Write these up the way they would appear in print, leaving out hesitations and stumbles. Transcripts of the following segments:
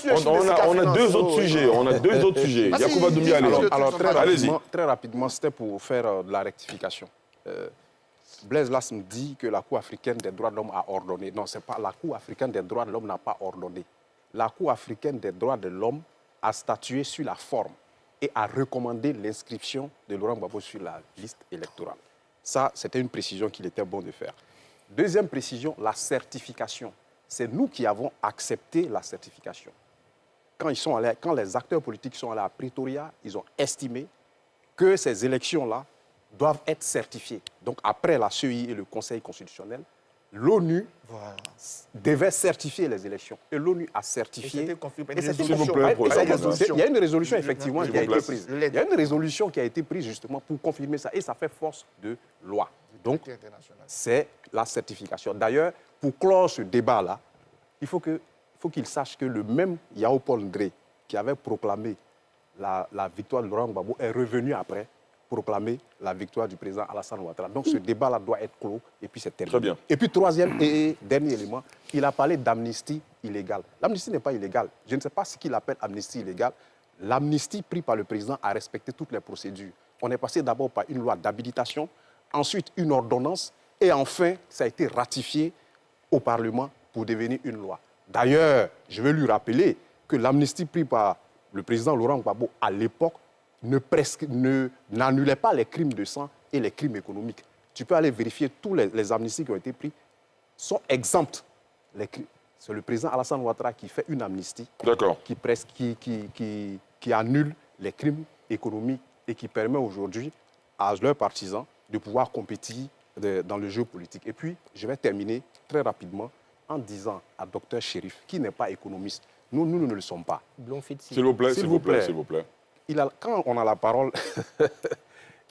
on a deux autres sujets. On a deux autres sujets. Yacouba Doumbia, Alors, allez-y. Très rapidement, c'était pour faire de la rectification. Blaise Lass me dit que la Cour africaine des droits de l'homme a ordonné. Non, c'est pas la Cour africaine des droits de l'homme n'a pas ordonné. La Cour africaine des droits de l'homme a statué sur la forme et a recommandé l'inscription de Laurent Gbagbo sur la liste électorale. Ça, c'était une précision qu'il était bon de faire. Deuxième précision, la certification. C'est nous qui avons accepté la certification. Quand les acteurs politiques sont allés à Pretoria, ils ont estimé que ces élections-là doivent être certifiées. Donc, après la CEI et le Conseil constitutionnel, l'ONU devait certifier les élections. Et l'ONU a certifié. Il y a une résolution, effectivement, qui a été prise. Il y a une résolution qui a été prise, justement, pour confirmer ça. Et ça fait force de loi. Donc, c'est la certification. D'ailleurs, pour clore ce débat-là, il faut qu'il sache que le même Yao Paul Ndré, qui avait proclamé la victoire de Laurent Gbagbo, est revenu après proclamer la victoire du président Alassane Ouattara. Donc ce débat-là doit être clos et puis c'est terminé. Très bien. Et puis troisième et dernier élément, il a parlé d'amnistie illégale. L'amnistie n'est pas illégale. Je ne sais pas ce qu'il appelle amnistie illégale. L'amnistie prise par le président a respecté toutes les procédures. On est passé d'abord par une loi d'habilitation, ensuite une ordonnance et enfin ça a été ratifié au Parlement pour devenir une loi. D'ailleurs, je veux lui rappeler que l'amnistie prise par le président Laurent Gbagbo à l'époque n'annulait pas les crimes de sang et les crimes économiques. Tu peux aller vérifier, tous les amnisties qui ont été prises sont exemptes. C'est le président Alassane Ouattara qui fait une amnistie qui annule les crimes économiques et qui permet aujourd'hui à leurs partisans de pouvoir compétir dans le jeu politique. Et puis, je vais terminer très rapidement en disant à Dr Chérif, qui n'est pas économiste, nous ne le sommes pas. S'il vous plaît, s'il vous plaît, s'il vous plaît. Quand on a la parole,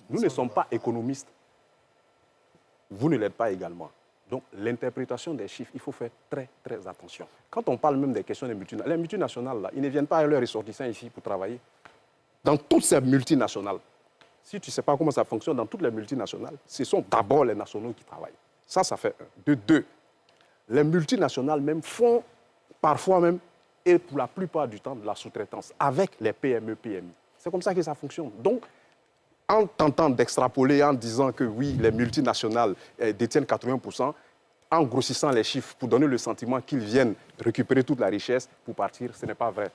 nous ne sommes pas économistes. Vous ne l'êtes pas également. Donc, l'interprétation des chiffres, il faut faire très, très attention. Quand on parle même des questions des multinationales, les multinationales, là, ils ne viennent pas avec leurs ressortissants ici pour travailler. Dans toutes ces multinationales, si tu ne sais pas comment ça fonctionne, dans toutes les multinationales, ce sont d'abord les nationaux qui travaillent. Ça fait un. De deux, les multinationales même font parfois même, et pour la plupart du temps, de la sous-traitance avec les PME, PMI. C'est comme ça que ça fonctionne. Donc, en tentant d'extrapoler, en disant que oui, les multinationales détiennent 80%, en grossissant les chiffres pour donner le sentiment qu'ils viennent récupérer toute la richesse pour partir, ce n'est pas vrai.